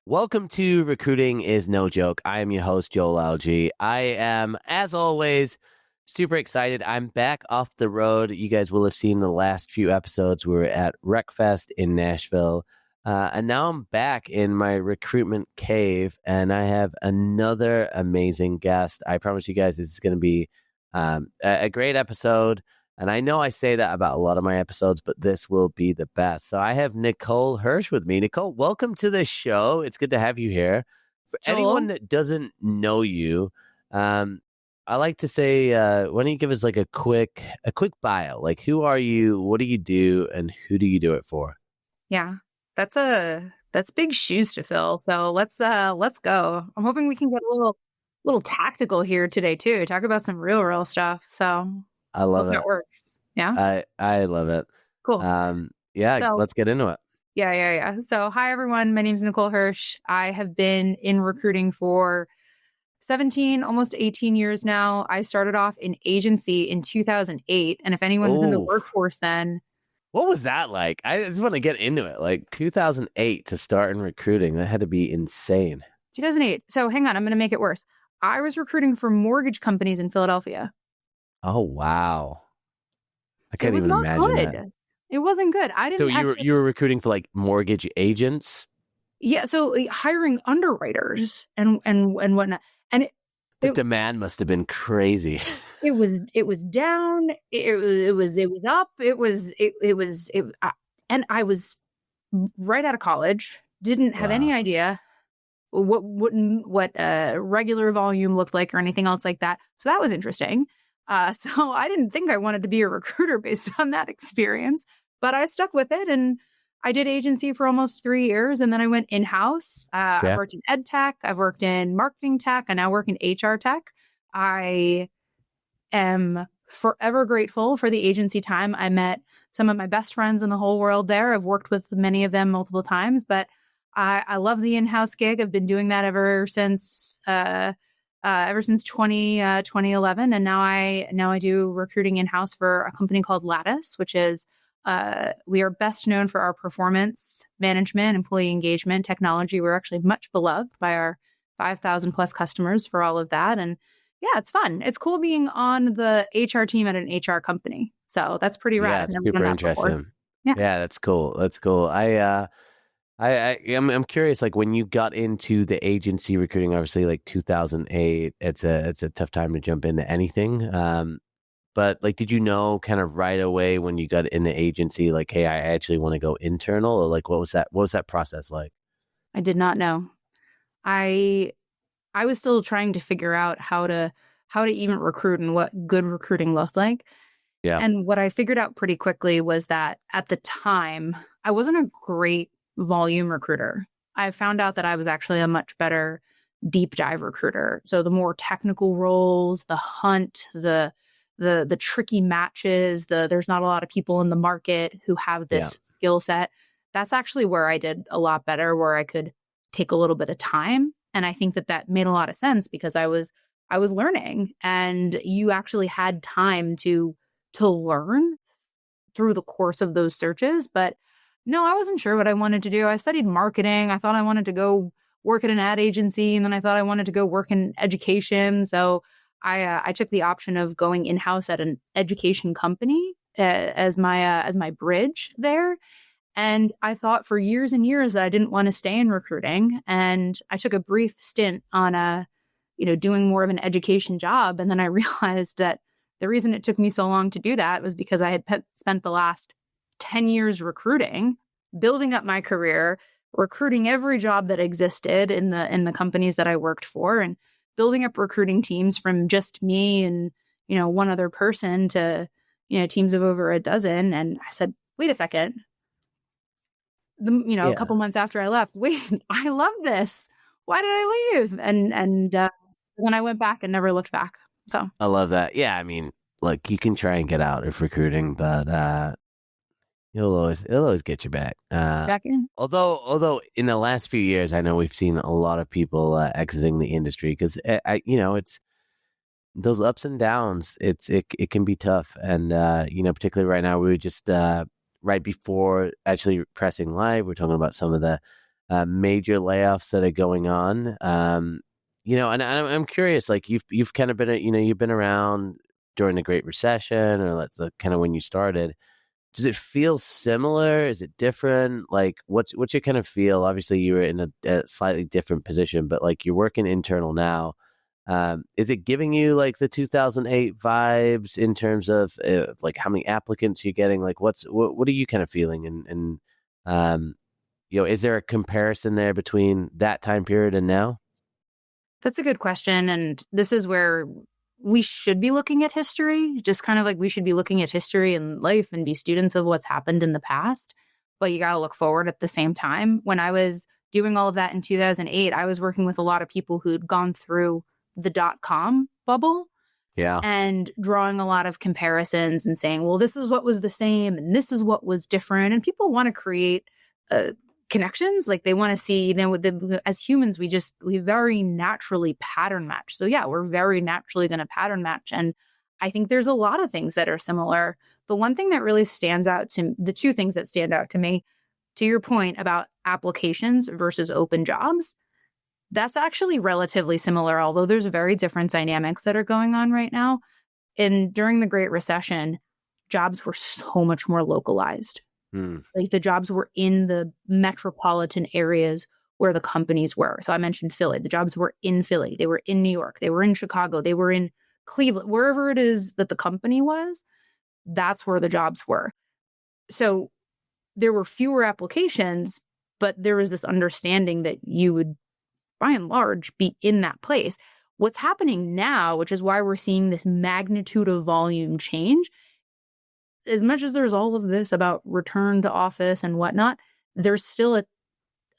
Welcome to Recruiting is No Joke. I am your host, Joel Algie. I am, as always, super excited. I'm back off the road. You guys will have seen the last few episodes. We were at RecFest in Nashville. And now I'm back in my recruitment cave, and I have another amazing guest. I promise you guys this is going to be a great episode. And I know I say that about a lot of my episodes, but this will be the best. So I have Nicole Hirsch with me. Nicole, welcome to the show. It's good to have you here. For Joel? anyone that doesn't know you, I like to say, why don't you give us like a quick bio? Like, who are you? What do you do? And who do you do it for? Yeah, that's big shoes to fill. So let's go. I'm hoping we can get a little tactical here today too. Talk about some real stuff. So I love hope it. that works. Yeah. I love it. Cool. Yeah, So- let's get into it. Yeah. So hi everyone. My name is Nicole Hirsch. I have been in recruiting for 17, almost 18 years now. I started off in agency in 2008. And if anyone was in the Oh. workforce then, What was that like? I just want to get into it. Like 2008 to start in recruiting. That had to be insane. 2008. So hang on, I'm going to make it worse. I was recruiting for mortgage companies in Philadelphia. Oh, wow. I can't It was even not imagine good. that. It wasn't good. I didn't. So you were recruiting for like mortgage agents? Yeah. So hiring underwriters and whatnot, and The demand must have been crazy. it was down. It was up. And I was right out of college. Didn't have any idea what regular volume looked like or anything else like that. So that was interesting. So I didn't think I wanted to be a recruiter based on that experience, but I stuck with it and I did agency for almost 3 years and then I went in-house. I've worked in ed tech. I've worked in marketing tech. I now work in HR tech. I am forever grateful for the agency time. I met some of my best friends in the whole world there. I've worked with many of them multiple times, but I love the in-house gig. I've been doing that ever since 2011. And now I do recruiting in-house for a company called Lattice, which is, we are best known for our performance management, employee engagement, technology. We're actually much beloved by our 5,000 plus customers for all of that. And yeah, it's fun. It's cool being on the HR team at an HR company. So that's pretty rad. Yeah, it's super interesting. Yeah, that's cool. I'm curious, like when you got into the agency recruiting, obviously like 2008, it's a tough time to jump into anything. But like, did you know kind of right away when you got in the agency, like, hey, I actually want to go internal, or like, what was that process like? I did not know. I was still trying to figure out how to even recruit and what good recruiting looked like. Yeah. And what I figured out pretty quickly was that at the time, I wasn't a great volume recruiter. I found out that I was actually a much better deep dive recruiter. So the more technical roles, the hunt, the tricky matches, there's not a lot of people in the market who have this skill set. That's actually where I did a lot better, where I could take a little bit of time. And I think that made a lot of sense because I was learning and you actually had time to learn through the course of those searches. But no, I wasn't sure what I wanted to do. I studied marketing. I thought I wanted to go work at an ad agency, and then I thought I wanted to go work in education. So I took the option of going in-house at an education company as my bridge there. And I thought for years and years that I didn't want to stay in recruiting. And I took a brief stint on doing more of an education job. And then I realized that the reason it took me so long to do that was because I had spent the last 10 years recruiting, building up my career, recruiting every job that existed in the companies that I worked for, and building up recruiting teams from just me and, one other person to, teams of over a dozen. And I said, wait a second. A couple months after I left, wait, I love this. Why did I leave? And then I went back and never looked back. So I love that. Yeah, I mean, look, you can try and get out of recruiting, but it'll always get you back. Back in. Although in the last few years, I know we've seen a lot of people exiting the industry because it's those ups and downs. It can be tough, and particularly right now, we were just right before actually pressing live, we're talking about some of the major layoffs that are going on. And I'm curious, like you've kind of been, you've been around during the Great Recession, or that's kind of when you started. Does it feel similar? Is it different? Like, what's your kind of feel? Obviously, you were in a slightly different position, but like you're working internal now. Is it giving you like the 2008 vibes in terms of like how many applicants you're getting? Like, what are you kind of feeling? And is there a comparison there between that time period and now? That's a good question. And this is where we should be looking at history, just kind of like we should be looking at history and life and be students of what's happened in the past. But you got to look forward at the same time. When I was doing all of that in 2008, I was working with a lot of people who'd gone through the .com bubble. Yeah. And drawing a lot of comparisons and saying, well, this is what was the same and this is what was different. And people want to create connections. Like they want to see, as humans, we very naturally pattern match. So yeah, we're very naturally going to pattern match. And I think there's a lot of things that are similar. The one thing that really stands out to the two things that stand out to me, to your point about applications versus open jobs, that's actually relatively similar, although there's very different dynamics that are going on right now. And during the Great Recession, jobs were so much more localized. Like the jobs were in the metropolitan areas where the companies were. So I mentioned Philly. The jobs were in Philly. They were in New York. They were in Chicago. They were in Cleveland. Wherever it is that the company was, that's where the jobs were. So there were fewer applications, but there was this understanding that you would, by and large, be in that place. What's happening now, which is why we're seeing this magnitude of volume change, as much as there's all of this about return to office and whatnot, there's still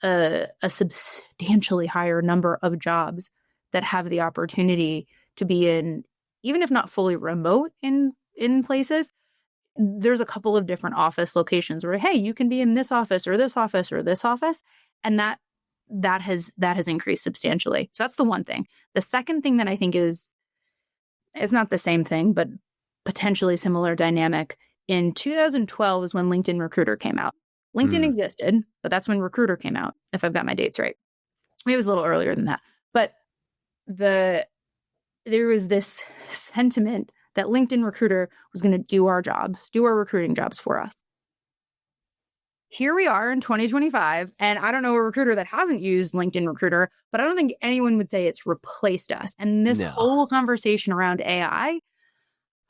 a substantially higher number of jobs that have the opportunity to be in, even if not fully remote in places. There's a couple of different office locations where, hey, you can be in this office or this office or this office. And that has increased substantially. So that's the one thing. The second thing that I think it's not the same thing, but potentially similar dynamic. In 2012 is when LinkedIn Recruiter came out. LinkedIn existed, but that's when Recruiter came out, if I've got my dates right. Maybe it was a little earlier than that. But there was this sentiment that LinkedIn Recruiter was going to do our recruiting jobs for us. Here we are in 2025, and I don't know a recruiter that hasn't used LinkedIn Recruiter, but I don't think anyone would say it's replaced us. And this whole conversation around AI,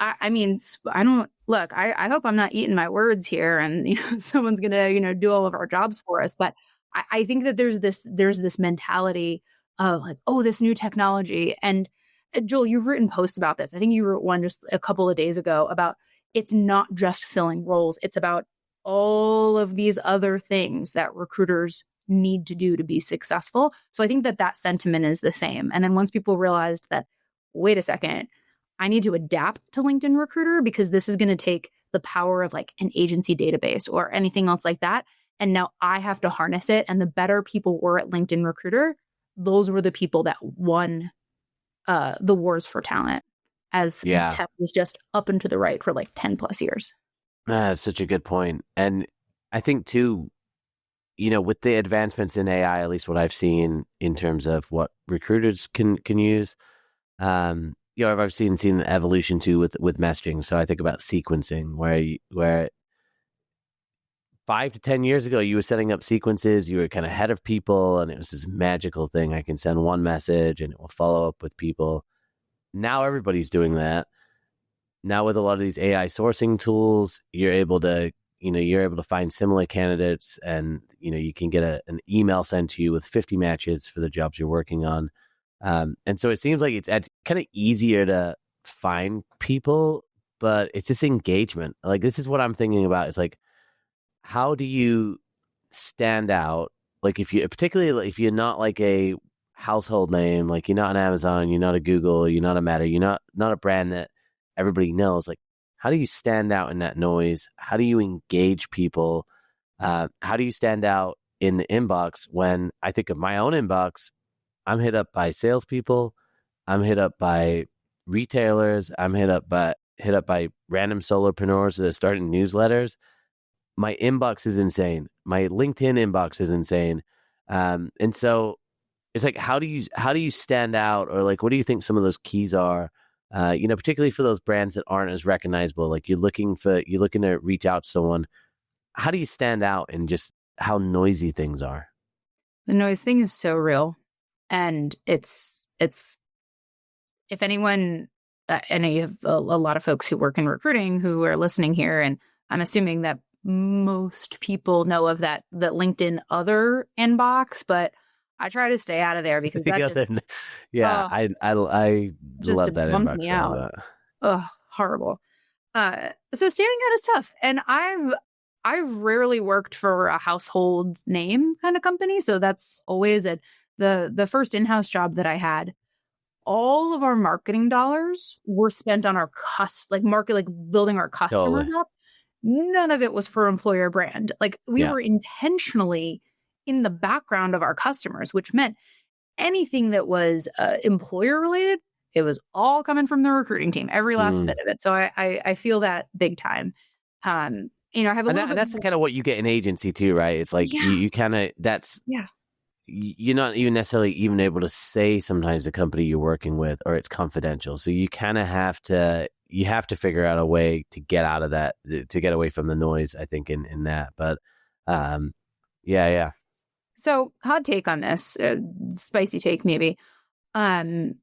I mean, I don't look. I hope I'm not eating my words here, and someone's gonna do all of our jobs for us. But I think that there's this mentality of like, oh, this new technology. And Joel, you've written posts about this. I think you wrote one just a couple of days ago about it's not just filling roles; it's about all of these other things that recruiters need to do to be successful. So I think that sentiment is the same. And then once people realized that, wait a second, I need to adapt to LinkedIn Recruiter because this is going to take the power of like an agency database or anything else like that. And now I have to harness it. And the better people were at LinkedIn Recruiter, those were the people that won the wars for talent, as tech was just up and to the right for like 10 plus years. That's such a good point. And I think too, with the advancements in AI, at least what I've seen in terms of what recruiters can use, I've seen the evolution too with messaging. So I think about sequencing, where 5 to 10 years ago, you were setting up sequences, you were kind of ahead of people, and it was this magical thing. I can send one message and it will follow up with people. Now everybody's doing that. Now with a lot of these AI sourcing tools, you're able to find similar candidates, and you can get an email sent to you with 50 matches for the jobs you're working on. And so it seems like it's kind of easier to find people, but it's this engagement. Like, this is what I'm thinking about. It's like, how do you stand out? Like, particularly if you're not like a household name, like you're not on Amazon, you're not a Google, you're not a Meta, you're not a brand that everybody knows. Like, how do you stand out in that noise? How do you engage people? How do you stand out in the inbox? When I think of my own inbox, I'm hit up by salespeople, I'm hit up by retailers, I'm hit up by random solopreneurs that are starting newsletters. My inbox is insane. My LinkedIn inbox is insane. And so it's like, how do you stand out, or like, what do you think some of those keys are? Particularly for those brands that aren't as recognizable, like you're looking to reach out to someone. How do you stand out in just how noisy things are? The noise thing is so real. And it's if anyone, I know you have a lot of folks who work in recruiting who are listening here, and I'm assuming that most people know of that LinkedIn other inbox, but I try to stay out of there because that Yeah, oh, I just love that bums inbox. me I love out. that. Oh, horrible. So standing out is tough, and I've rarely worked for a household name kind of company, so that's always it. The first in-house job that I had, all of our marketing dollars were spent on our building our customers Totally. up. None of it was for employer brand. Like we Yeah. were intentionally in the background of our customers, which meant anything that was employer related, it was all coming from the recruiting team, every last bit of it. So I feel that big time. I have a little bit That's more. kind of what you get in agency too, right? It's like Yeah, you kind of yeah. you're not even necessarily even able to say sometimes the company you're working with, or it's confidential. So you kind of have to figure out a way to get out of that, to get away from the noise, I think, in that. But yeah, So hot take on this, spicy take maybe. Um,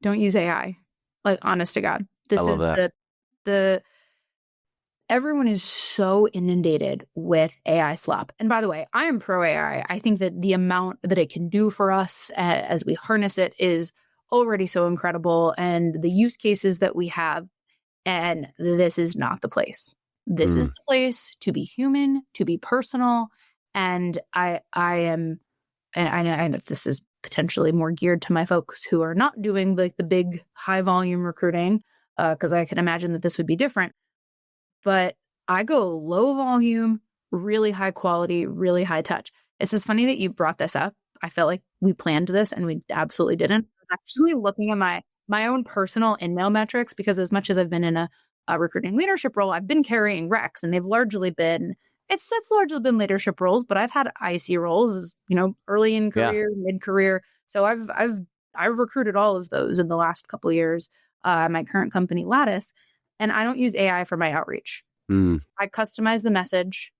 don't use AI. Like honest to God, I this love is that. the everyone is so inundated with AI slop. And by the way, I am pro AI. I think that the amount that it can do for us as we harness it is already so incredible, and the use cases that we have. And this is not the place. This is Mm. the place to be human, to be personal. And I am, and I know this is potentially more geared to my folks who are not doing like the big high volume recruiting, because I can imagine that this would be different. But I go low volume, really high quality, really high touch. It's just funny that you brought this up. I felt like we planned this and we absolutely didn't. I was actually looking at my own personal in-mail metrics, because as much as I've been in a recruiting leadership role, I've been carrying recs, and they've largely been it's largely been leadership roles, but I've had IC roles as, early in Yeah. career, mid-career. So I've recruited all of those in the last couple of years, my current company, Lattice, and I don't use AI for my outreach. Mm. I customize the message.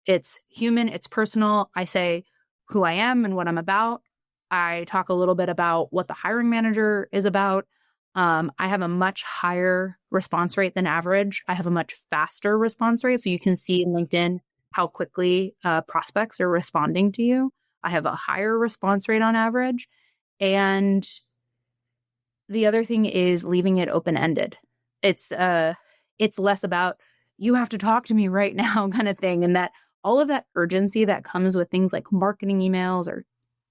It's human, it's personal. I say who I am and what I'm about. I talk a little bit about what the hiring manager is about. I have a much higher response rate than average. I have a much faster response rate. So you can see in LinkedIn how quickly prospects are responding to you. I have a higher response rate on average. And the other thing is leaving it open-ended. It's less about you have to talk to me right now kind of thing, and that all of that urgency that comes with things like marketing emails or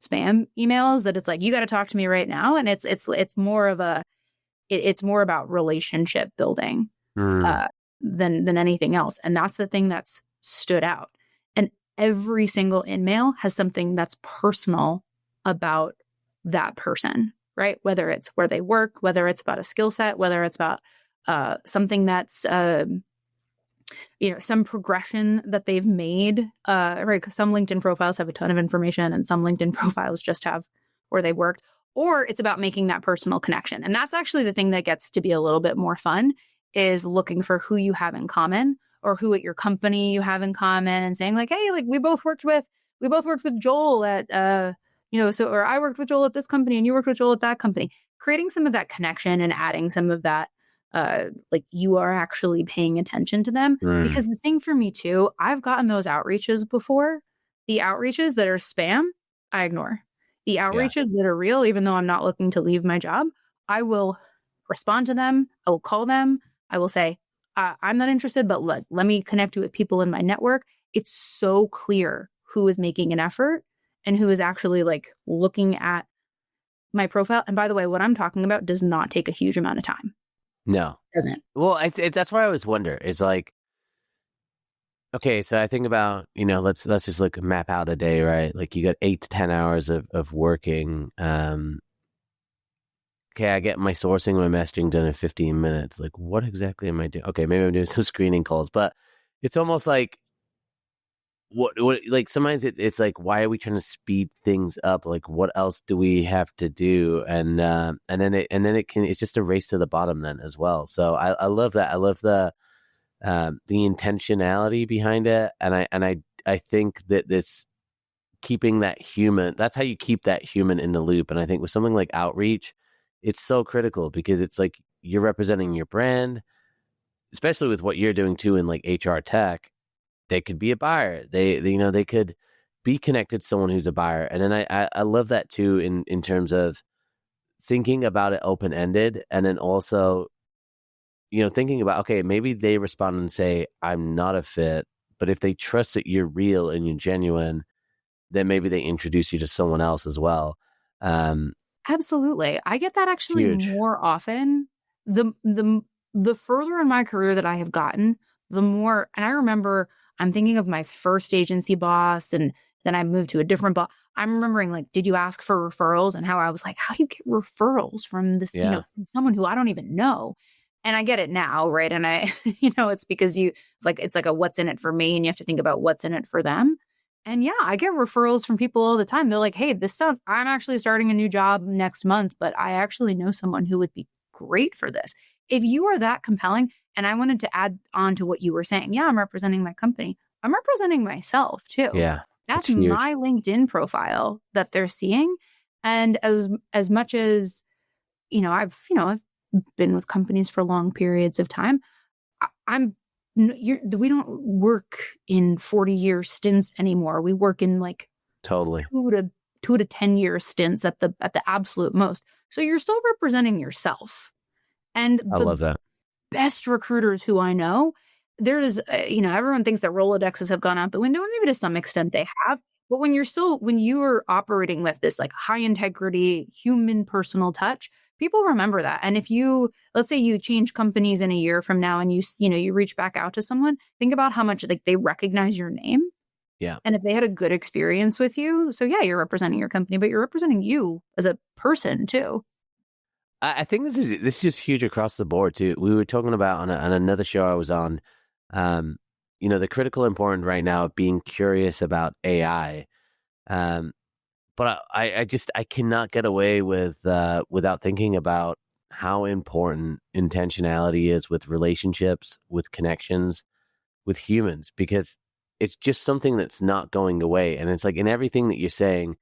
spam emails, that it's like you got to talk to me right now, and it's more of it's more about relationship building Mm. uh, than anything else, and that's the thing that's stood out. And every single in-mail has something that's personal about that person, right? Whether it's where they work, whether it's about a skill set, whether it's about something that's some progression that they've made, right? Because some LinkedIn profiles have a ton of information, and some LinkedIn profiles just have where they worked. Or it's about making that personal connection, and that's actually the thing that gets to be a little bit more fun, is looking for who you have in common, or who at your company you have in common, and saying like, hey, like we both worked with Joel at or I worked with Joel at this company and you worked with Joel at that company. Creating some of that connection and adding some of that like you are actually paying attention to them. Mm. Because the thing for me too, I've gotten those outreaches before. The outreaches that are spam, I ignore. The Yeah. outreaches that are real, even though I'm not looking to leave my job, I will respond to them. I will call them. I will say, I'm not interested, but let me connect you with people in my network. It's so clear who is making an effort and who is actually like looking at my profile. And by the way, what I'm talking about does not take a huge amount of time. No. It doesn't. Well, that's why I always wonder. It's like, okay, so I think about, let's just map out a day, right? Like you got 8 to 10 hours of working. Okay, I get my sourcing, my messaging done in 15 minutes. Like, what exactly am I doing? Okay, maybe I'm doing some screening calls, but it's almost like what like sometimes it's like, why are we trying to speed things up? Like, what else do we have to do? And then it's just a race to the bottom then as well. So I love that. I love the intentionality behind it, and I think that this keeping that human, that's how you keep that human in the loop. And I think with something like outreach, it's so critical because it's like you're representing your brand, especially with what you're doing too in like HR tech. They could be a buyer. They could be connected to someone who's a buyer. And then I love that too in terms of thinking about it open ended, and then also thinking about, okay, maybe they respond and say, I'm not a fit, but if they trust that you're real and you're genuine, then maybe they introduce you to someone else as well. Um, Absolutely. I get that it's actually huge. more often. The further in my career that I have gotten, the more, and I remember I'm thinking of my first agency boss, and then I moved to a different boss. I'm remembering, like, did you ask for referrals? And how I was like, how do you get referrals from this, Yeah, from someone who I don't even know? And I get it now, right? And I, it's because it's like a what's in it for me, and you have to think about what's in it for them. And yeah, I get referrals from people all the time. They're like, hey, I'm actually starting a new job next month, but I actually know someone who would be great for this. If you are that compelling, and I wanted to add on to what you were saying, yeah, I'm representing my company. I'm representing myself too. yeah, it's That's huge. my LinkedIn profile that they're seeing. And as much as, I've been with companies for long periods of time. I'm we don't work in 40-year stints anymore. We work in like Totally. 2 to 10-year stints at the absolute most. So you're still representing yourself. And I the love that. best recruiters who I know, there's, everyone thinks that Rolodexes have gone out the window, and maybe to some extent they have. But when you are operating with this like high integrity, human personal touch, people remember that. And if let's say you change companies in a year from now, and you reach back out to someone, think about how much like they recognize your name. Yeah. And if they had a good experience with you, so yeah, you're representing your company, but you're representing you as a person too. I think this is just huge across the board too. We were talking about on another show I was on, um, the critical importance right now of being curious about AI. Um, but I cannot get away with without thinking about how important intentionality is with relationships, with connections, with humans, because it's just something that's not going away. And it's like in everything that you're saying,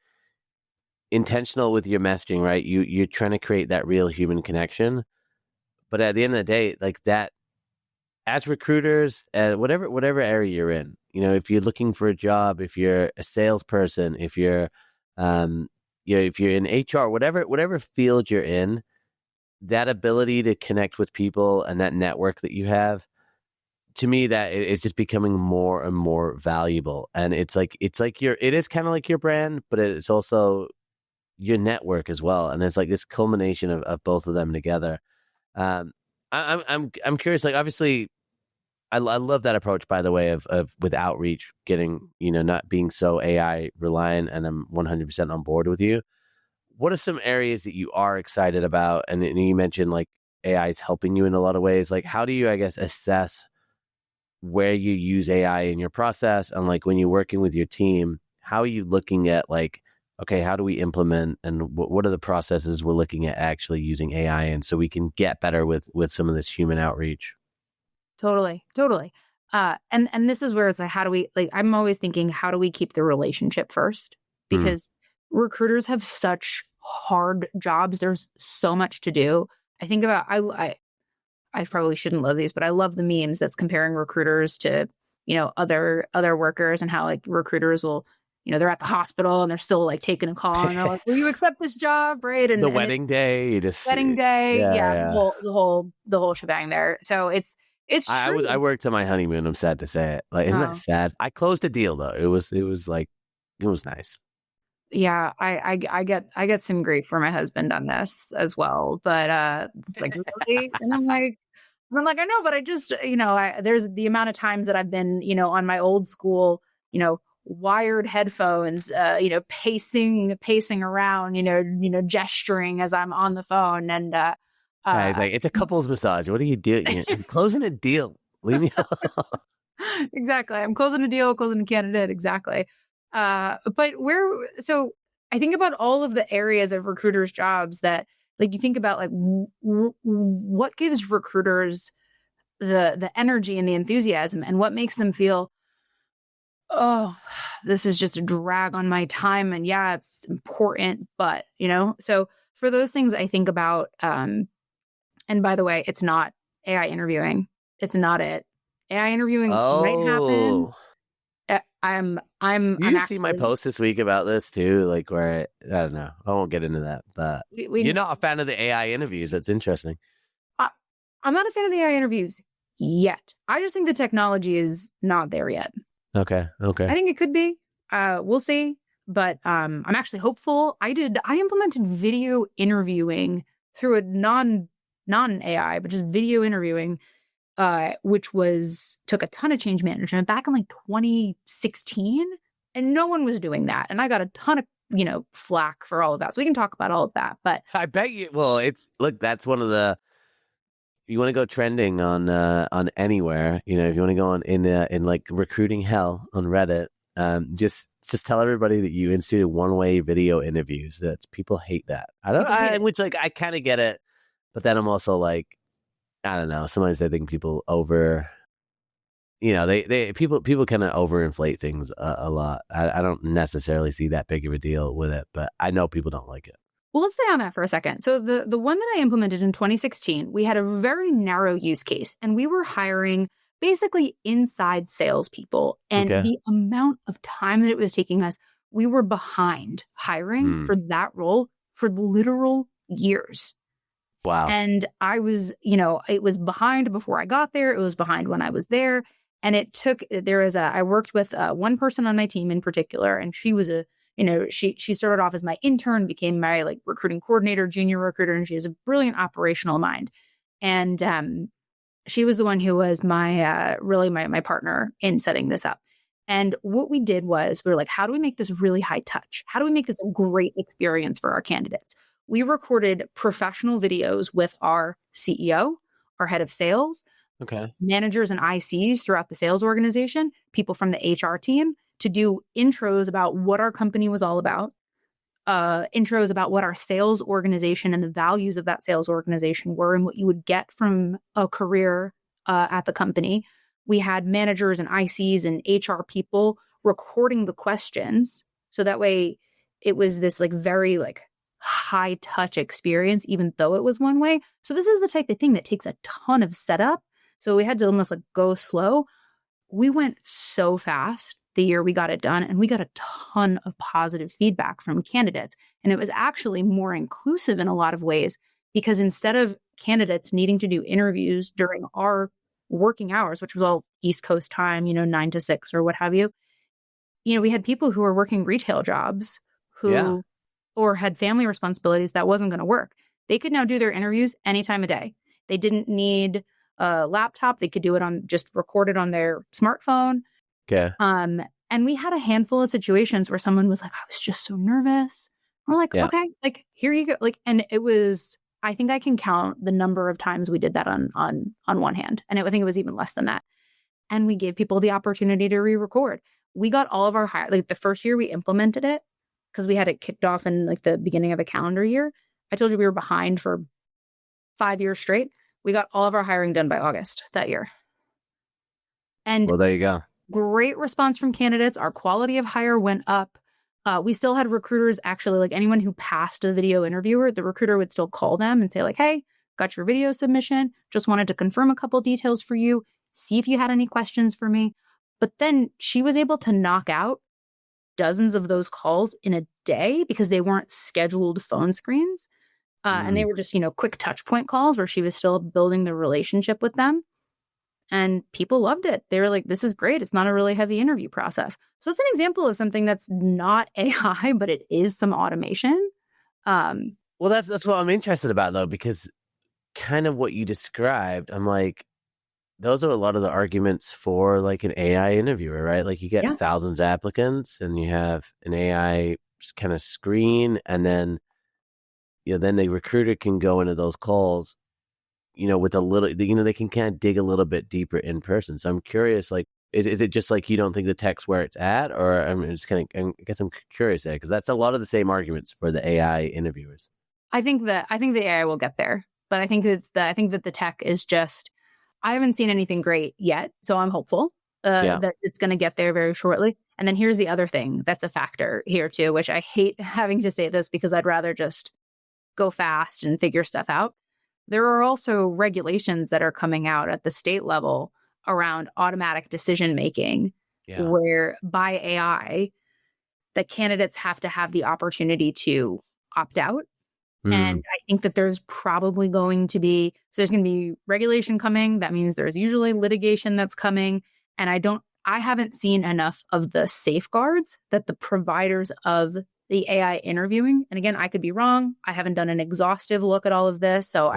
intentional with your messaging, right? You're trying to create that real human connection. But at the end of the day, like that, as recruiters, whatever area you're in, if you're looking for a job, if you're a salesperson, if you're, um, if you're in HR, whatever field you're in, that ability to connect with people and that network that you have, to me, that is just becoming more and more valuable. And it is kind of like your brand, but it's also your network as well. And it's like this culmination of both of them together. Um, I'm curious. Like, obviously, I love that approach, by the way, of with outreach, getting not being so AI reliant, and I'm 100% on board with you. What are some areas that you are excited about? And you mentioned like AI is helping you in a lot of ways. Like, how do you, I guess, assess where you use AI in your process, and like when you're working with your team, how are you looking at like, okay, how do we implement, and what are the processes we're looking at actually using AI in, so we can get better with some of this human outreach? Totally, totally. And this is where it's like, how do we, like, I'm always thinking, how do we keep the relationship first? Mm, Because recruiters have such hard jobs. There's so much to do. I think about, I probably shouldn't love these, but I love the memes that's comparing recruiters to, other workers, and how like recruiters will, they're at the hospital and they're still like taking a call, and they're like, will you accept this job? Right. the And it's wedding day, you just wedding day. yeah, Yeah. The yeah. whole shebang there. So it's I true. worked on my honeymoon. I'm sad to say it. Like, isn't that Oh, sad? I closed a deal though. It was like it was nice. yeah, I get some grief for my husband on this as well, but it's like, really, and I'm like, I know, but I just, there's the amount of times that I've been, on my old school, wired headphones, pacing around, gesturing as I'm on the phone, and Yeah, he's uh, like, it's a couple's massage. What are you doing? You're closing a deal. Leave me alone. Exactly. I'm closing a deal, closing a candidate. Exactly. So I think about all of the areas of recruiters' jobs that, like, you think about, like, what gives recruiters the energy and the enthusiasm, and what makes them feel, oh, this is just a drag on my time. And yeah, it's important, but, so for those things, I think about, and by the way, it's not AI interviewing. It's not it. AI interviewing might happen. Oh, I'm you see my actually, post this week about this too, like where I don't know. I won't get into that, but we you're can, not a fan of the AI interviews. That's interesting. I, I'm not a fan of the AI interviews yet. I just think the technology is not there yet. Okay, I okay. think it could be. We'll see. But I'm actually hopeful. I implemented video interviewing through a non AI, but just video interviewing, which took a ton of change management back in like 2016, and no one was doing that. And I got a ton of flack for all of that. So we can talk about all of that. But I bet you. Well, look. That's one of the. You want to go trending on anywhere. If you want to go on in like recruiting hell on Reddit, just tell everybody that you instituted one-way video interviews. That people hate that. people hate it. Which like I kind of get it, but then I'm also like, I don't know. Sometimes I think people people kind of overinflate things a lot. I don't necessarily see that big of a deal with it, but I know people don't like it. Well, let's stay on that for a second. So the one that I implemented in 2016, we had a very narrow use case, and we were hiring basically inside salespeople. And Okay. the amount of time that it was taking us, we were behind hiring for that role for literal years. Wow. And I was, it was behind before I got there. It was behind when I was there. And I worked with one person on my team in particular, and she was she started off as my intern, became my like recruiting coordinator, junior recruiter, and she has a brilliant operational mind. And she was the one who was really my partner in setting this up. And what we did was we were like, how do we make this really high touch? How do we make this a great experience for our candidates? We recorded professional videos with our CEO, our head of sales, managers and ICs throughout the sales organization, people from the HR team, to do intros about what our company was all about, intros about what our sales organization and the values of that sales organization were, and what you would get from a career at the company. We had managers and ICs and HR people recording the questions. So that way it was this like very like high touch experience, even though it was one way. So this is the type of thing that takes a ton of setup. So we had to almost like go slow. We went so fast the year we got it done, and we got a ton of positive feedback from candidates. And it was actually more inclusive in a lot of ways, because instead of candidates needing to do interviews during our working hours, which was all East Coast time, 9 to 6 or what have you, we had people who were working retail jobs or had family responsibilities that wasn't going to work. They could now do their interviews any time of day. They didn't need a laptop. They could do it just record it on their smartphone. Okay. And we had a handful of situations where someone was like, I was just so nervous. We're like, okay, like, here you go. Like, and it was, I think I can count the number of times we did that on one hand. And I think it was even less than that. And we gave people the opportunity to re-record. We got all of our like the first year we implemented it, because we had it kicked off in like the beginning of a calendar year. I told you we were behind for 5 years straight. We got all of our hiring done by August that year. And well, there you go. Great response from candidates. Our quality of hire went up. We still had recruiters, actually, like anyone who passed a video interviewer, the recruiter would still call them and say like, hey, got your video submission. Just wanted to confirm a couple details for you. See if you had any questions for me. But then she was able to knock out dozens of those calls in a day, because they weren't scheduled phone screens. And they were just, quick touch point calls where she was still building the relationship with them. And people loved it. They were like, this is great. It's not a really heavy interview process. So it's an example of something that's not AI, but it is some automation. Well, that's what I'm interested about, though, because kind of what you described, I'm like, those are a lot of the arguments for like an AI interviewer, right? Like you get thousands of applicants and you have an AI kind of screen, and then, then the recruiter can go into those calls, with a little, they can kind of dig a little bit deeper in person. So I'm curious, like, is it just like you don't think the tech's where it's at, or I mean, I guess I'm curious there because that's a lot of the same arguments for the AI interviewers. I think the AI will get there, but I think that the tech is just. I haven't seen anything great yet, so I'm hopeful that it's going to get there very shortly. And then here's the other thing that's a factor here too, which I hate having to say this because I'd rather just go fast and figure stuff out. There are also regulations that are coming out at the state level around automatic decision making, where by AI, the candidates have to have the opportunity to opt out. And I think that there's probably going to be, so there's going to be regulation coming. That means there's usually litigation that's coming. And I haven't seen enough of the safeguards that the providers of the AI interviewing. And again, I could be wrong. I haven't done an exhaustive look at all of this. So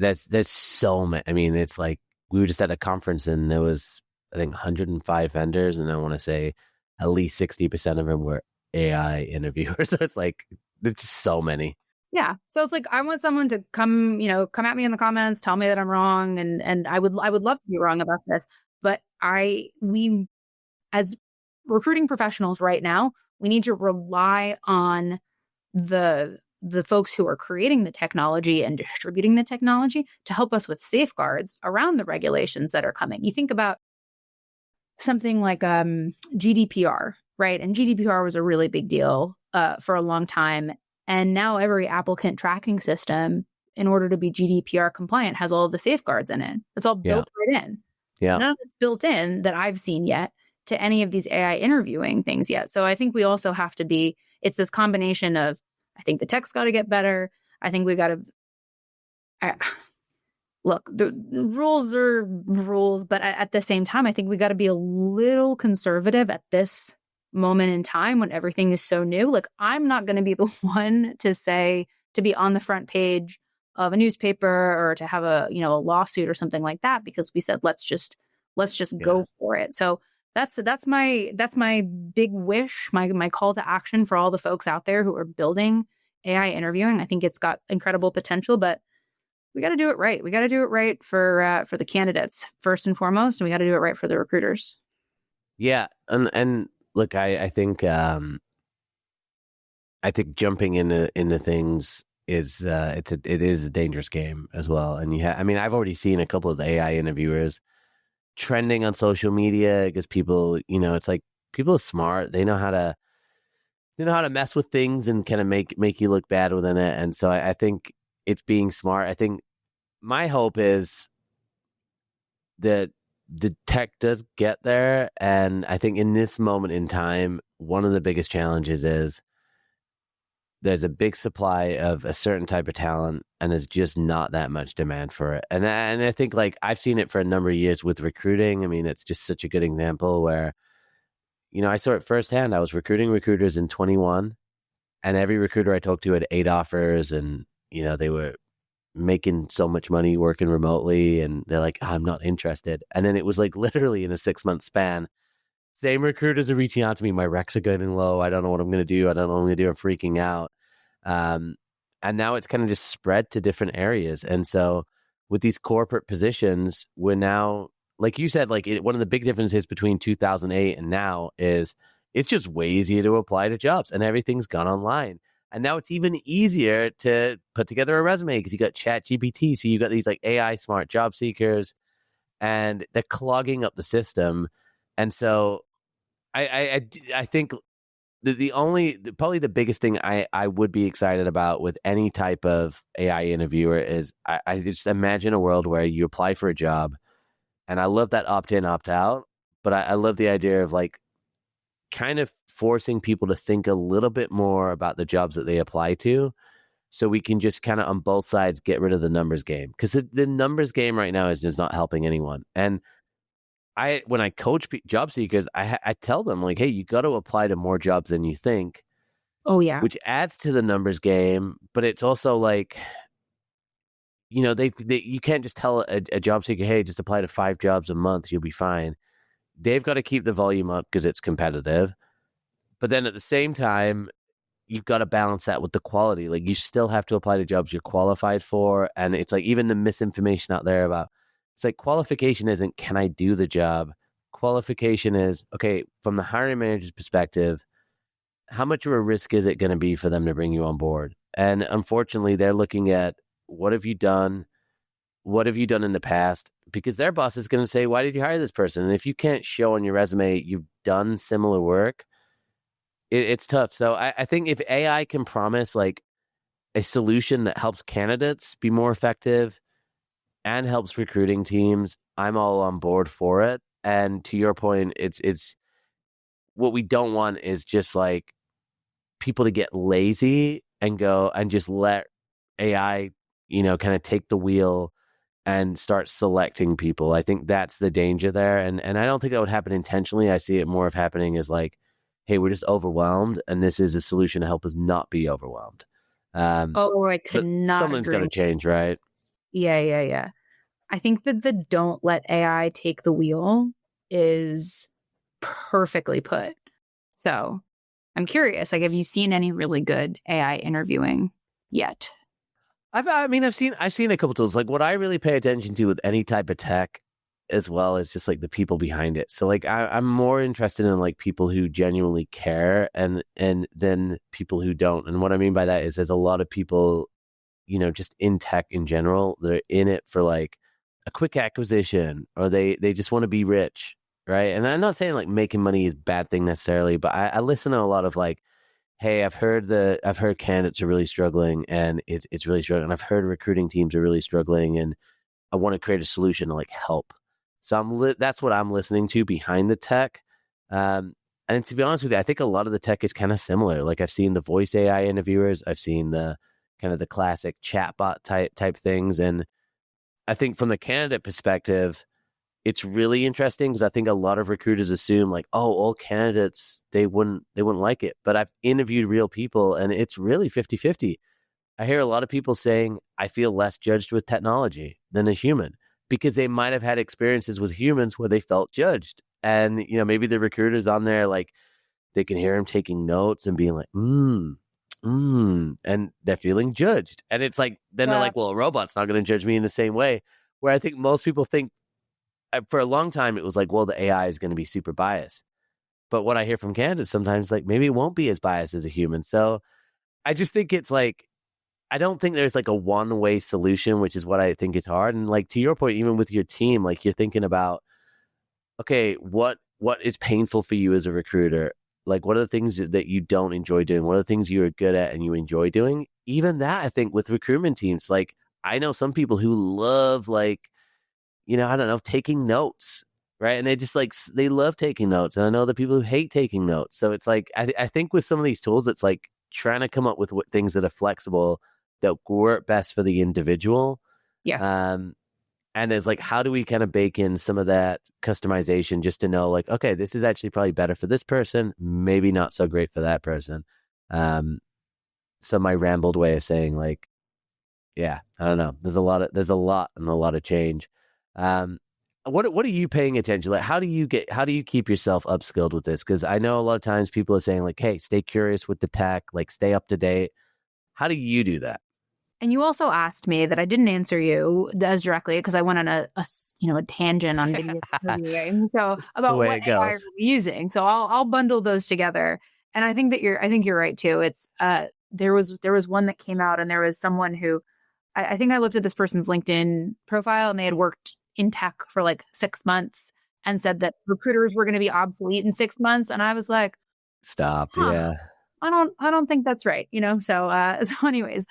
there's so many. I mean, it's like we were just at a conference and there was, I think, 105 vendors. And I want to say at least 60% of them were AI interviewers. So it's like, there's just so many. Yeah. So it's like, I want someone to come at me in the comments, tell me that I'm wrong. And I would love to be wrong about this. But we as recruiting professionals right now, we need to rely on the folks who are creating the technology and distributing the technology to help us with safeguards around the regulations that are coming. You think about something like GDPR, right? And GDPR was a really big deal for a long time. And now every applicant tracking system, in order to be GDPR compliant, has all of the safeguards in it. It's all built right in. Yeah. None of it's built in that I've seen yet to any of these AI interviewing things yet. So I think we also have to be, it's this combination of, I think the tech's got to get better. I think we got to, look, the rules are rules, but at the same time, I think we got to be a little conservative at this moment in time when everything is so new. Like, I'm not going to be the one to say, to be on the front page of a newspaper or to have a lawsuit or something like that, because we said, let's just go for it. So that's my big wish, my call to action for all the folks out there who are building AI interviewing. I think it's got incredible potential, but we got to do it right. We got to do it right for the candidates first and foremost, and we got to do it right for the recruiters. Yeah, and look, I think jumping into things is it is a dangerous game as well. And I mean, I've already seen a couple of the AI interviewers trending on social media because people, it's like people are smart. They know how to mess with things and kind of make you look bad within it. And so I think it's being smart. I think my hope is that the tech does get there. And I think in this moment in time, one of the biggest challenges is there's a big supply of a certain type of talent and there's just not that much demand for it. And I think, like, I've seen it for a number of years with recruiting. I mean, it's just such a good example where, I saw it firsthand. I was recruiting recruiters in 21 and every recruiter I talked to had 8 offers and, they were making so much money working remotely and they're like, I'm not interested. And then it was like literally in a 6-month span, same recruiters are reaching out to me. My recs are getting low. I don't know what I'm going to do. I don't know what I'm going to do. I'm freaking out. And now it's kind of just spread to different areas. And so with these corporate positions, we're now, like you said, one of the big differences between 2008 and now is it's just way easier to apply to jobs and everything's gone online. And now it's even easier to put together a resume because you got ChatGPT. So you got these like AI smart job seekers and they're clogging up the system. And so I think probably the biggest thing I would be excited about with any type of AI interviewer is I just imagine a world where you apply for a job, and I love that opt-in, opt-out, but I love the idea of like kind of forcing people to think a little bit more about the jobs that they apply to, so we can just kind of on both sides get rid of the numbers game, because the numbers game right now is just not helping anyone. And when I coach job seekers, I tell them like, hey, you got to apply to more jobs than you think. Oh yeah. Which adds to the numbers game, but it's also like, you can't just tell a job seeker, hey, just apply to 5 jobs a month, you'll be fine. They've got to keep the volume up because it's competitive. But then at the same time, you've got to balance that with the quality. Like, you still have to apply to jobs you're qualified for. And it's like even the misinformation out there about, it's like qualification isn't, can I do the job? qualification is, okay, from the hiring manager's perspective, how much of a risk is it going to be for them to bring you on board? And unfortunately, they're looking at what have you done? What have you done in the past? Because their boss is going to say, why did you hire this person? And if you can't show on your resume you've done similar work, it's tough. So I think if AI can promise like a solution that helps candidates be more effective and helps recruiting teams, I'm all on board for it. And to your point, it's what we don't want is just like people to get lazy and go and just let AI, kind of take the wheel and start selecting people. I think that's the danger there. And I don't think that would happen intentionally. I see it more of happening as like, hey, we're just overwhelmed, and this is a solution to help us not be overwhelmed. I could But not something's agree. got to change, right? Yeah. I think that the don't let AI take the wheel is perfectly put. So I'm curious, like, have you seen any really good AI interviewing yet? I've seen a couple tools. Like what I really pay attention to with any type of tech as well is just like the people behind it. So like I'm more interested in like people who genuinely care and then people who don't. And what I mean by that is there's a lot of people, just in tech in general, they're in it for like a quick acquisition or they just want to be rich, right? And I'm not saying like making money is a bad thing necessarily, but I listen to a lot of like, hey, I've heard candidates are really struggling and it's really struggling. I've heard recruiting teams are really struggling and I want to create a solution to like help. So that's what I'm listening to behind the tech. And to be honest with you, I think a lot of the tech is kind of similar. Like I've seen the voice AI interviewers, I've seen the kind of the classic chatbot type things. And I think from the candidate perspective, it's really interesting because I think a lot of recruiters assume like, oh, all candidates, they wouldn't like it. But I've interviewed real people and it's really 50-50. I hear a lot of people saying, I feel less judged with technology than a human because they might have had experiences with humans where they felt judged. And, maybe the recruiters on there, like they can hear him taking notes and being like, and they're feeling judged. And it's like, then they're like, well, a robot's not going to judge me in the same way. Where I think most people think for a long time, it was like, well, the AI is going to be super biased. But what I hear from candidates sometimes, like maybe it won't be as biased as a human. So I just think it's like, I don't think there's like a one-way solution, which is what I think is hard. And like to your point, even with your team, like you're thinking about, okay, what is painful for you as a recruiter? Like what are the things that you don't enjoy doing? What are the things you're good at and you enjoy doing? Even that, I think with recruitment teams, like I know some people who love like, I don't know, taking notes, right? And they just like, they love taking notes. And I know the people who hate taking notes. So it's like, I think with some of these tools, it's like trying to come up with things that are flexible that work best for the individual. Yes. And it's like, how do we kind of bake in some of that customization just to know like, okay, this is actually probably better for this person, maybe not so great for that person. So my rambled way of saying like, yeah, I don't know. There's a lot and a lot of change. What are you paying attention? Like, how do you keep yourself upskilled with this? Because I know a lot of times people are saying like, hey, stay curious with the tech, like stay up to date. How do you do that? And you also asked me that I didn't answer you as directly because I went on a tangent on video interviewing. So about way what it AI are goes. we using. So I'll bundle those together. And I think you're right too. It's there was one that came out and there was someone who I think I looked at this person's LinkedIn profile and they had worked in tech for like 6 months and said that recruiters were going to be obsolete in 6 months. And I was like, Stop. huh. Yeah. I don't think that's right, So anyways,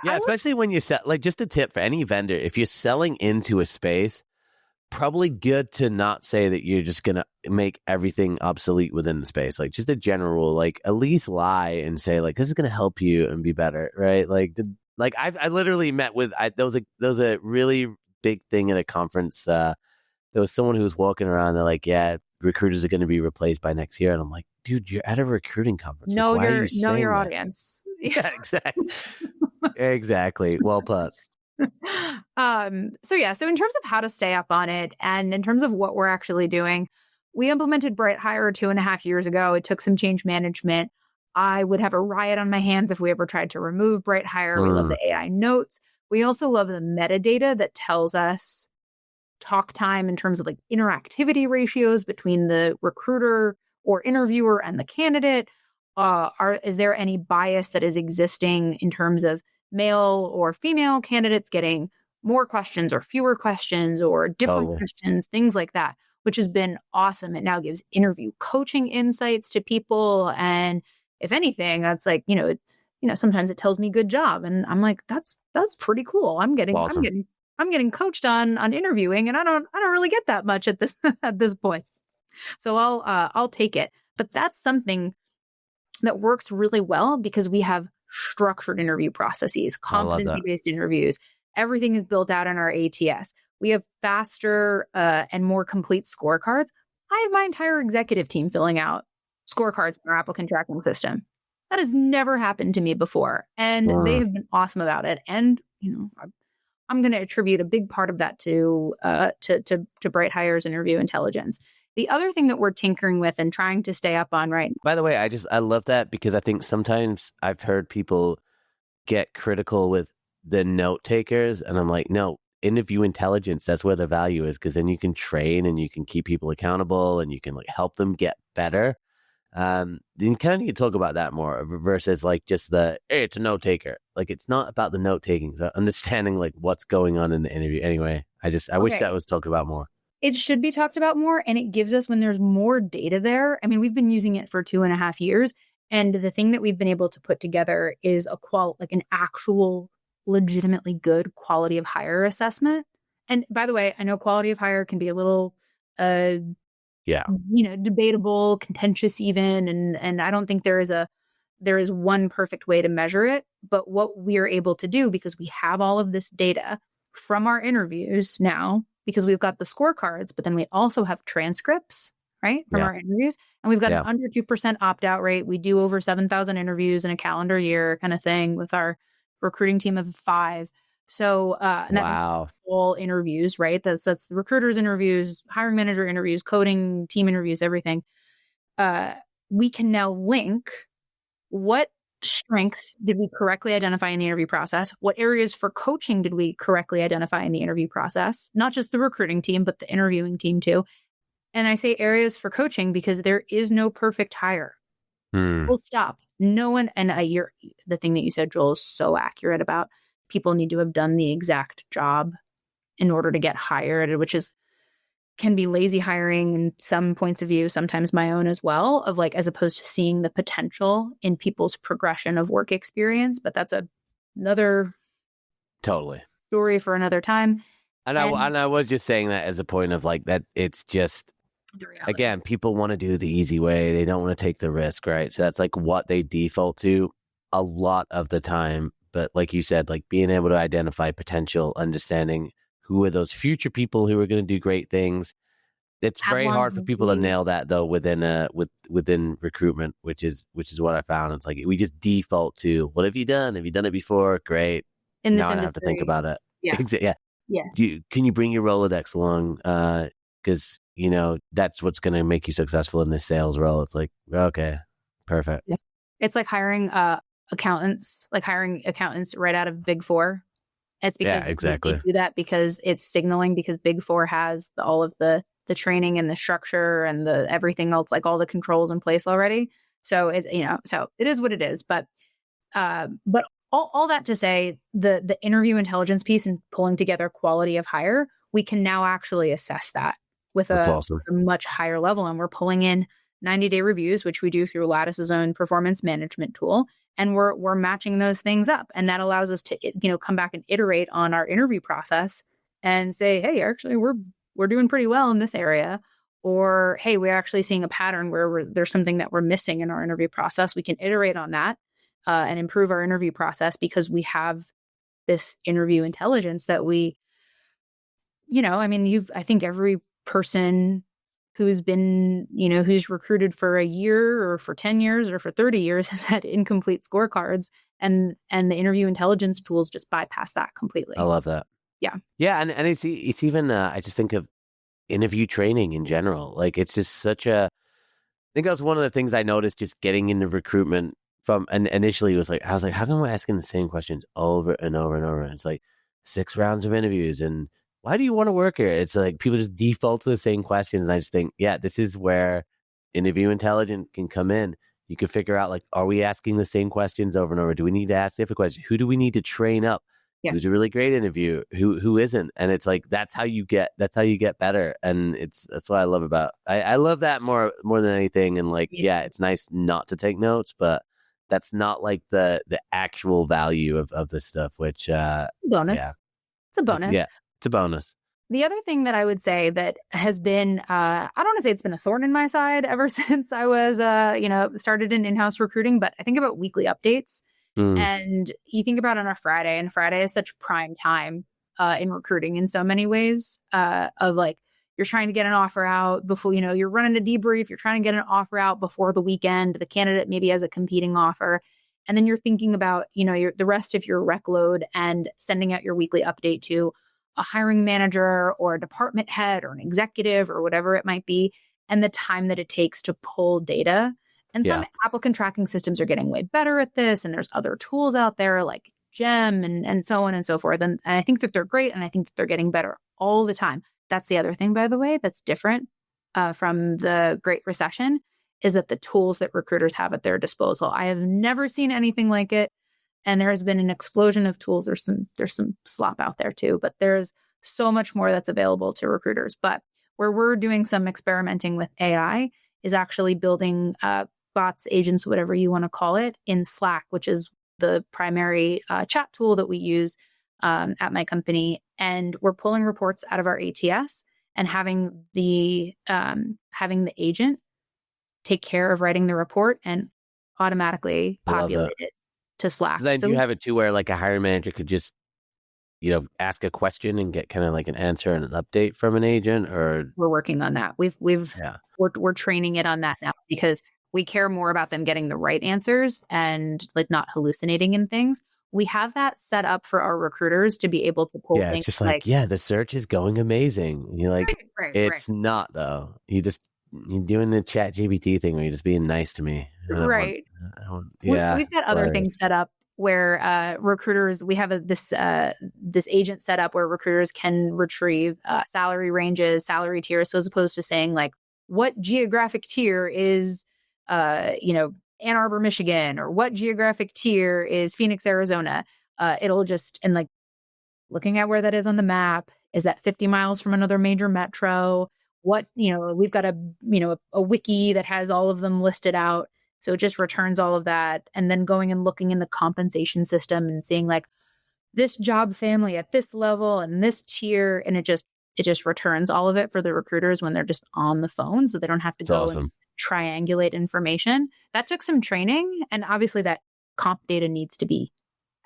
especially when you sell, like just a tip for any vendor, if you're selling into a space, probably good to not say that you're just going to make everything obsolete within the space. Like just a general rule, like at least lie and say like, this is going to help you and be better. Right. Like I literally met with, there was a really big thing at a conference. There was someone who was walking around. They're like, yeah, recruiters are going to be replaced by next year. And I'm like, dude, you're at a recruiting conference. Like, why are you saying your that? audience. Yeah, exactly. Exactly. Well put. So in terms of how to stay up on it and in terms of what we're actually doing, we implemented Bright Hire 2.5 years ago. It took some change management. I would have a riot on my hands if we ever tried to remove Bright Hire. We love the AI notes. We also love the metadata that tells us talk time in terms of like interactivity ratios between the recruiter or interviewer and the candidate? Is there any bias that is existing in terms of male or female candidates getting more questions or fewer questions or different Totally. questions, things like that, which has been awesome. It now gives interview coaching insights to people. And if anything, that's like, sometimes it tells me good job. And I'm like, that's pretty cool. I'm Awesome. getting coached on interviewing, and I don't really get that much at this at this point. So I'll take it. But that's something that works really well because we have structured interview processes, competency-based interviews. Everything is built out in our ATS. We have faster and more complete scorecards. I have my entire executive team filling out scorecards in our applicant tracking system. That has never happened to me before. And they have been awesome about it. And, I'm going to attribute a big part of that to Bright Hire's interview intelligence. The other thing that we're tinkering with and trying to stay up on right now. By the way, I love that because I think sometimes I've heard people get critical with the note takers, and I'm like, no, interview intelligence, that's where the value is, because then you can train and you can keep people accountable and you can like help them get better. Then you kind of need to talk about that more versus like just hey, it's a note taker. Like it's not about the note taking, it's about understanding like what's going on in the interview. Anyway, I wish that was talked about more. It should be talked about more, and it gives us, when there's more data there. I mean, we've been using it for 2.5 years, and the thing that we've been able to put together is an actual legitimately good quality of hire assessment. And by the way, I know quality of hire can be a little debatable, contentious even, and I don't think there is one perfect way to measure it. But what we are able to do, because we have all of this data from our interviews now, because we've got the scorecards, but then we also have transcripts, right, from our interviews. And we've got an under 2% opt-out rate. We do over 7,000 interviews in a calendar year kind of thing with our recruiting team of 5. So, and that's all interviews, right? That's the recruiters interviews, hiring manager interviews, coding team interviews, everything. We can now link what strengths did we correctly identify in the interview process? What areas for coaching did we correctly identify in the interview process? Not just the recruiting team, but the interviewing team too. And I say areas for coaching because there is no perfect hire. Full stop. No one, and the thing that you said, Joel, is so accurate about people need to have done the exact job in order to get hired, which can be lazy hiring in some points of view, sometimes my own as well, of like, as opposed to seeing the potential in people's progression of work experience. But that's another story for another time. And I was just saying that as a point of like that it's just, again, people want to do the easy way. They don't want to take the risk, right? So that's like what they default to a lot of the time. But like you said, like being able to identify potential, understanding who are those future people who are going to do great things. It's very hard for people to nail that though within recruitment, which is what I found. It's like we just default to, what have you done? Have you done it before? Great. In this now I industry, have to think about it. Yeah. Yeah. Can you bring your Rolodex along? Because that's what's going to make you successful in this sales role. It's like, okay, perfect. Yeah. It's like hiring accountants right out of Big Four. It's because they do that because it's signaling, because Big Four has all of the training and the structure and the everything else, like all the controls in place already. So so it is what it is. But all that to say, the interview intelligence piece and pulling together quality of hire, we can now actually assess that with a much higher level. And we're pulling in 90-day reviews, which we do through Lattice's own performance management tool. And we're matching those things up. And that allows us to, come back and iterate on our interview process and say, hey, actually, we're doing pretty well in this area. Or, hey, we're actually seeing a pattern where there's something that we're missing in our interview process. We can iterate on that and improve our interview process because we have this interview intelligence that I think every person who's been, who's recruited for a year or for 10 years or for 30 years has had incomplete scorecards, and the interview intelligence tools just bypass that completely. I love that. Yeah. Yeah. And it's even, I just think of interview training in general. Like it's just I think that was one of the things I noticed just getting into recruitment and initially was like, I was like, how come I'm asking the same questions over and over and over? And it's like 6 rounds of interviews and why do you want to work here? It's like people just default to the same questions. And I just think, yeah, this is where interview intelligence can come in. You can figure out, like, are we asking the same questions over and over? Do we need to ask different questions? Who do we need to train up? Who's Yes. a really great interview? Who isn't? And it's like that's how you get better. And that's what I love about I love that more than anything. And like, yeah, it's nice not to take notes, but that's not like the actual value of this stuff, which Bonus. yeah. It's a bonus. It's a bonus. The other thing that I would say that has been, I don't want to say it's been a thorn in my side ever since I was, started in in-house recruiting, but I think about weekly updates. And you think about on a Friday, and Friday is such prime time in recruiting in so many ways of like, you're trying to get an offer out before, you're running a debrief, you're trying to get an offer out before the weekend, the candidate maybe has a competing offer. And then you're thinking about, the rest of your rec load and sending out your weekly update to a hiring manager or a department head or an executive or whatever it might be, and the time that it takes to pull data. And some applicant tracking systems are getting way better at this. And there's other tools out there like GEM and so on and so forth. And I think that they're great. And I think that they're getting better all the time. That's the other thing, by the way, that's different from the Great Recession, is that the tools that recruiters have at their disposal. I have never seen anything like it. And there has been an explosion of tools. There's some slop out there too, but there's so much more that's available to recruiters. But where we're doing some experimenting with AI is actually building bots, agents, whatever you want to call it, in Slack, which is the primary chat tool that we use at my company. And we're pulling reports out of our ATS and having the agent take care of writing the report and automatically populate it to Slack. So then you have it too where like a hiring manager could just, ask a question and get kind of like an answer and an update from an agent, or we're working on that. We're training it on that now because we care more about them getting the right answers and like not hallucinating in things. We have that set up for our recruiters to be able to pull things. It's just like, the search is going amazing. And you're like, it's right. not though. You're doing the chat GPT thing where you're just being nice to me. Right. We've got other things set up where recruiters, we have this agent set up where recruiters can retrieve salary ranges, salary tiers. So as opposed to saying like, what geographic tier is, Ann Arbor, Michigan, or what geographic tier is Phoenix, Arizona, it'll just, and like looking at where that is on the map, is that 50 miles from another major metro? What, we've got a wiki that has all of them listed out. So it just returns all of that. And then going and looking in the compensation system and seeing like this job family at this level and this tier. And it just returns all of it for the recruiters when they're just on the phone. So they don't have to go and triangulate information. That took some training. And obviously that comp data needs to be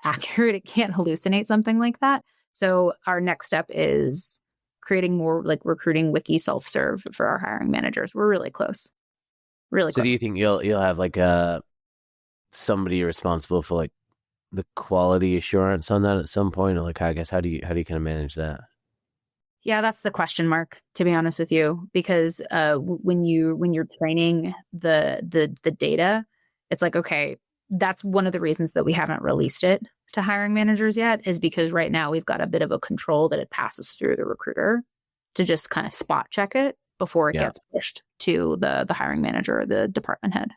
accurate. It can't hallucinate something like that. So our next step is creating more like recruiting wiki self-serve for our hiring managers. We're really close. Really close. So do you think you'll have like somebody responsible for like the quality assurance on that at some point? Or like, I guess, how do you kind of manage that? Yeah, that's the question mark, to be honest with you, because when you're training the data, it's like, okay, that's one of the reasons that we haven't released it to hiring managers yet, is because right now we've got a bit of a control that it passes through the recruiter to just kind of spot check it before it gets pushed to the hiring manager or the department head.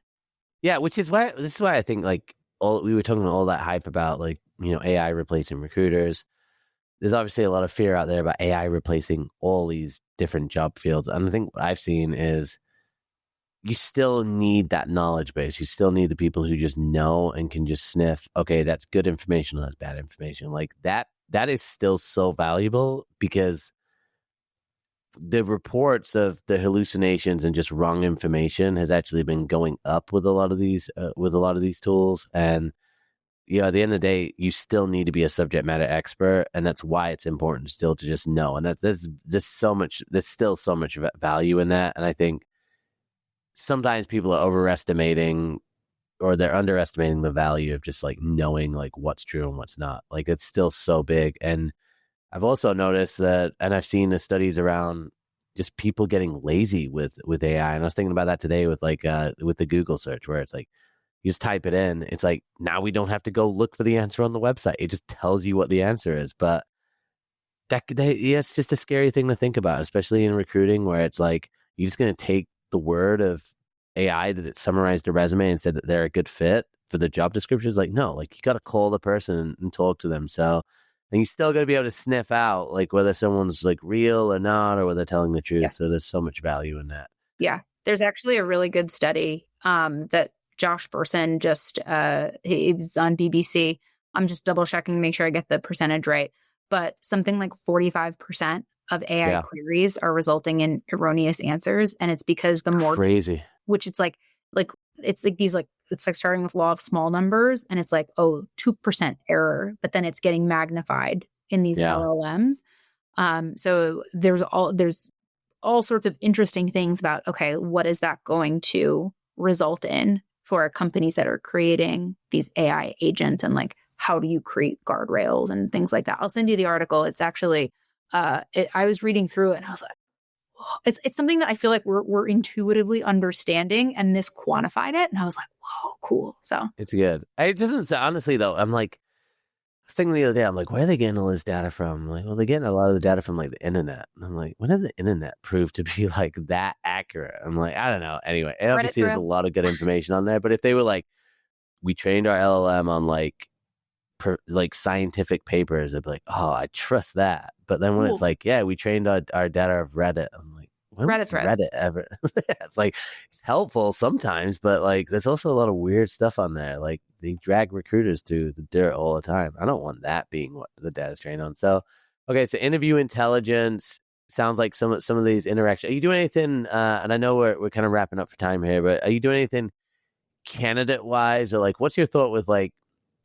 Yeah, this is why I think like we were talking all that hype about like, AI replacing recruiters. There's obviously a lot of fear out there about AI replacing all these different job fields. And I think what I've seen is you still need that knowledge base. You still need the people who just know and can just sniff, okay, that's good information or that's bad information. Like that is still so valuable, because the reports of the hallucinations and just wrong information has actually been going up with a lot of these tools. And at the end of the day, you still need to be a subject matter expert, and that's why it's important still to just know. And there's still so much value in that. And I think sometimes people are overestimating or they're underestimating the value of just like knowing like what's true and what's not. Like it's still so big. And I've also noticed that, and I've seen the studies around just people getting lazy with AI. And I was thinking about that today with like with the Google search, where it's like you just type it in. It's like now we don't have to go look for the answer on the website. It just tells you what the answer is. But Yeah, it's just a scary thing to think about, especially in recruiting, where it's like you're just going to take the word of AI that it summarized the resume and said that they're a good fit for the job description. It's like, no, like you got to call the person and talk to them. So, and you still got to be able to sniff out like whether someone's like real or not, or whether they're telling the truth. Yes. So there's so much value in that. Yeah. There's actually a really good study that Josh Bersin just, he was on BBC. I'm just double checking to make sure I get the percentage right. But something like 45% of AI queries are resulting in erroneous answers. And it's because the more crazy, which it's like it's like these, like, it's like starting with law of small numbers, and it's like, 2% error, but then it's getting magnified in these LLMs. So there's all sorts of interesting things about, okay, what is that going to result in for companies that are creating these AI agents, and like, how do you create guardrails and things like that? I'll send you the article. It's actually, I was reading through it and I was like, it's something that I feel like we're intuitively understanding, and this quantified it. And I was like, whoa, cool. So it's good. It doesn't, honestly though, I'm like, I was thinking the other day, I'm like, where are they getting all this data from? I'm like, well, they're getting a lot of the data from like the internet. And I'm like, when has the internet proved to be like that accurate? I'm like, I don't know. Anyway, obviously there's a lot of good information on there, but if they were like, we trained our LLM on like scientific papers, I'd be like, oh, I trust that. But then when it's like, yeah, we trained our data of Reddit, I'm like, when was Reddit ever? It's like, it's helpful sometimes, but like there's also a lot of weird stuff on there. Like they drag recruiters through the dirt all the time. I don't want that being what the data's trained on. So, okay, so interview intelligence sounds like some of these interactions. Are you doing anything? And I know we're kind of wrapping up for time here, but are you doing anything candidate wise, or like, what's your thought with like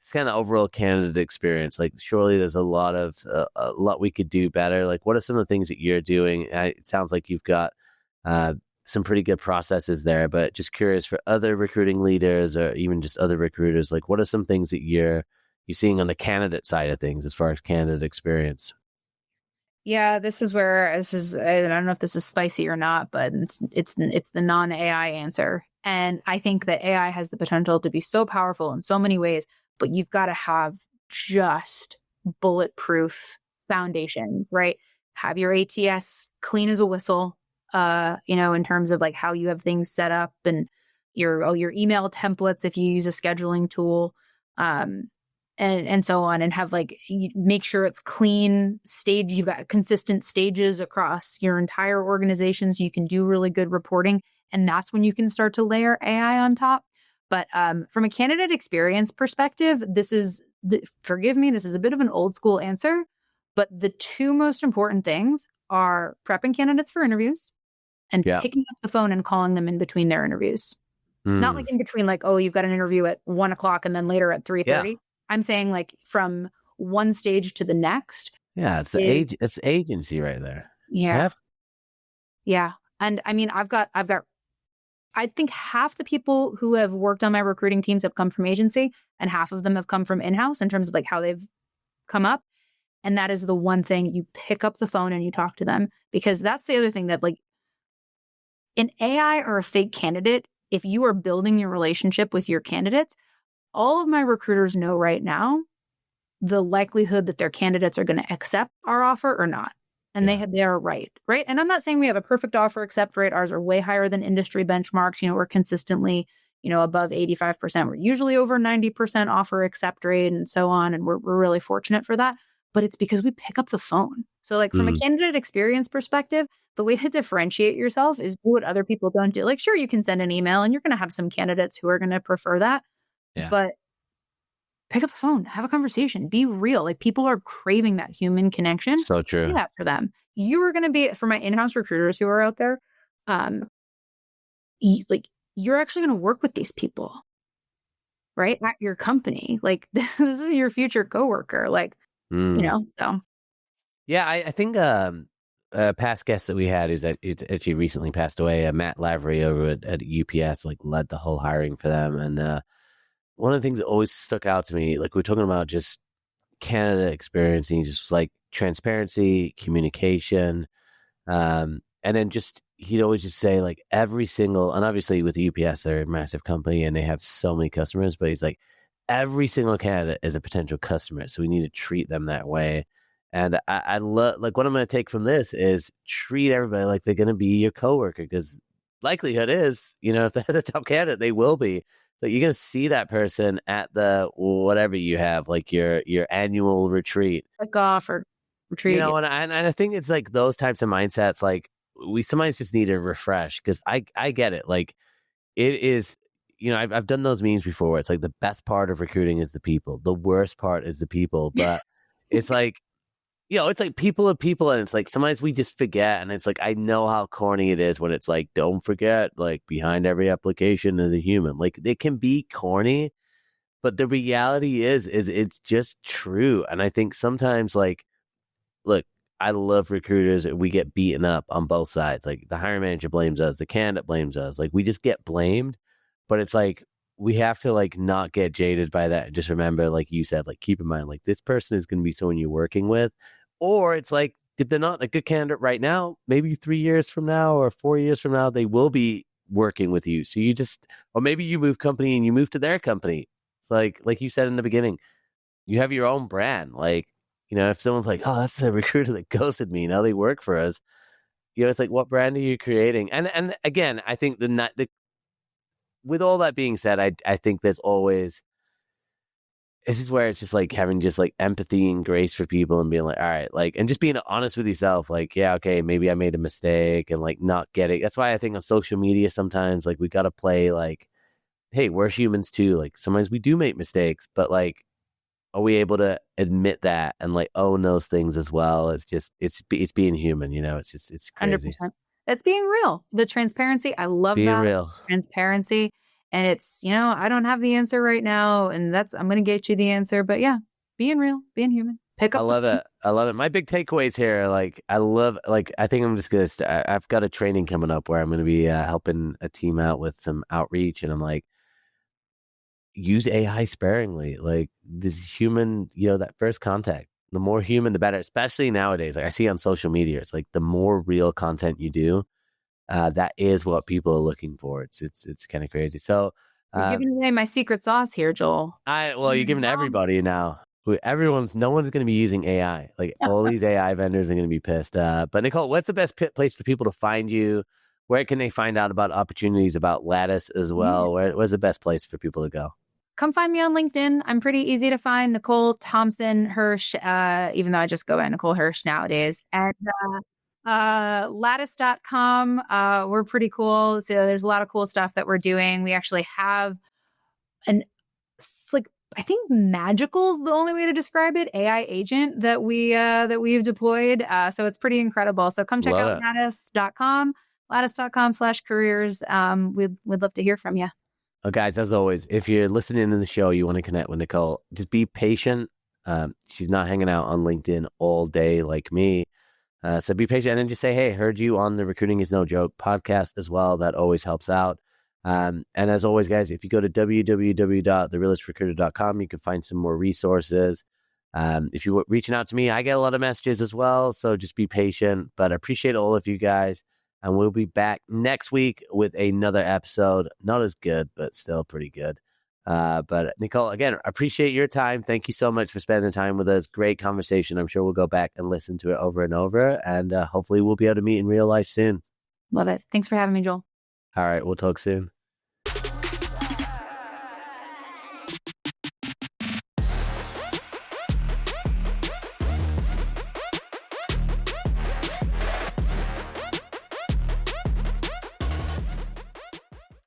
it's kind of overall candidate experience? Like, surely there's a lot we could do better. Like, what are some of the things that you're doing? It sounds like you've got some pretty good processes there, but just curious for other recruiting leaders or even just other recruiters, like what are some things that you're seeing on the candidate side of things as far as candidate experience? Yeah, this is I don't know if this is spicy or not, but it's the non-AI answer. And I think that AI has the potential to be so powerful in so many ways, but you've got to have just bulletproof foundations, right? Have your ATS clean as a whistle, in terms of like how you have things set up, and your email templates if you use a scheduling tool, and so on, and have like, you make sure it's clean stage. You've got consistent stages across your entire organization so you can do really good reporting. And that's when you can start to layer AI on top. But from a candidate experience perspective, forgive me, this is a bit of an old school answer, but the two most important things are prepping candidates for interviews and picking up the phone and calling them in between their interviews. Not like in between, like, oh, you've got an interview at 1:00 and then later at 3:30. Yeah. I'm saying like from one stage to the next. Yeah, it's it's agency right there. Yeah. Yeah. And I mean, I think half the people who have worked on my recruiting teams have come from agency, and half of them have come from in-house in terms of like how they've come up. And that is the one thing, you pick up the phone and you talk to them, because that's the other thing that, like, an AI or a fake candidate, if you are building your relationship with your candidates, all of my recruiters know right now the likelihood that their candidates are going to accept our offer or not. And they are right? And I'm not saying we have a perfect offer accept rate. Ours are way higher than industry benchmarks. We're consistently, above 85%. We're usually over 90% offer accept rate and so on. And we're really fortunate for that. But it's because we pick up the phone. So like from a candidate experience perspective, the way to differentiate yourself is do what other people don't do. Like, sure, you can send an email and you're going to have some candidates who are going to prefer that. Yeah. But pick up the phone, have a conversation, be real. Like, people are craving that human connection. So true. Do that for them. You are going to be, for my in-house recruiters who are out there, you're actually going to work with these people, right? At your company. Like, this is your future coworker. Like, so. Yeah, I think a past guest that we had who's actually recently passed away, Matt Lavery over at UPS, like led the whole hiring for them. And one of the things that always stuck out to me, like we're talking about just Canada experiencing just like transparency, communication, and then just he'd always just say like every single, and obviously with UPS, they're a massive company and they have so many customers, but he's like every single candidate is a potential customer, so we need to treat them that way. And I love, like, what I'm going to take from this is treat everybody like they're going to be your coworker, because likelihood is, if they're the top candidate, they will be. So you're going to see that person at the whatever you have, like your annual retreat. Like off or retreat. And I think it's like those types of mindsets, like we sometimes just need to refresh, because I get it. Like it is, I've done those memes before. It's like the best part of recruiting is the people. The worst part is the people. But it's like, it's like people are people, and it's like sometimes we just forget, and it's like I know how corny it is when it's like, don't forget, like behind every application is a human. Like it can be corny, but the reality is it's just true. And I think sometimes, like, look, I love recruiters. We get beaten up on both sides. Like the hiring manager blames us, the candidate blames us. Like we just get blamed, but it's like we have to like not get jaded by that. Just remember, like you said, like keep in mind, like this person is going to be someone you're working with, or it's like if they're not a good candidate right now, maybe 3 years from now or 4 years from now, they will be working with you. So you just, or maybe you move company and you move to their company. It's like you said in the beginning, you have your own brand. Like, if someone's like, oh, that's a recruiter that ghosted me, now they work for us. It's like, what brand are you creating? And again, I think with all that being said, I think there's always, this is where it's just like having just like empathy and grace for people and being like, all right, like, and just being honest with yourself. Like, yeah, okay, maybe I made a mistake, and like not getting, that's why I think on social media, sometimes like we got to play like, hey, we're humans too. Like sometimes we do make mistakes, but like, are we able to admit that and like own those things as well? It's just, it's being human, it's crazy. 100%. It's being real. The transparency. I love Being that. real. Transparency. And it's, I don't have the answer right now. And I'm going to get you the answer. But yeah, being real, being human. Pick up. I love it. I love it. My big takeaways here, like, I think I'm just going to, I've got a training coming up where I'm going to be helping a team out with some outreach. And I'm like, use AI sparingly. Like this human, that first contact, the more human, the better, especially nowadays. Like I see on social media, it's like the more real content you do, that is what people are looking for. It's kind of crazy. So you're giving away my secret sauce here, Joel. You're giving to everybody now. No one's going to be using AI. Like all these AI vendors are going to be pissed. But Nicole, what's the best place for people to find you? Where can they find out about opportunities, about Lattice as well? Where's the best place for people to go? Come find me on LinkedIn. I'm pretty easy to find. Nicole Thompson Hirsch, even though I just go by Nicole Hirsch nowadays. And lattice.com, we're pretty cool. So there's a lot of cool stuff that we're doing. We actually have I think magical is the only way to describe it, AI agent that we've deployed. So it's pretty incredible. So come check out lattice.com, lattice.com/careers. We'd love to hear from you. Oh, guys, as always, if you're listening to the show, you want to connect with Nicole, just be patient. She's not hanging out on LinkedIn all day like me. So be patient, and then just say, hey, heard you on the Recruiting is No Joke podcast as well. That always helps out. And as always, guys, if you go to www.therealistrecruiter.com, you can find some more resources. If you're reaching out to me, I get a lot of messages as well. So just be patient, but I appreciate all of you guys. And we'll be back next week with another episode. Not as good, but still pretty good. But Nicole, again, appreciate your time. Thank you so much for spending time with us. Great conversation. I'm sure we'll go back and listen to it over and over. And hopefully we'll be able to meet in real life soon. Love it. Thanks for having me, Joel. All right. We'll talk soon.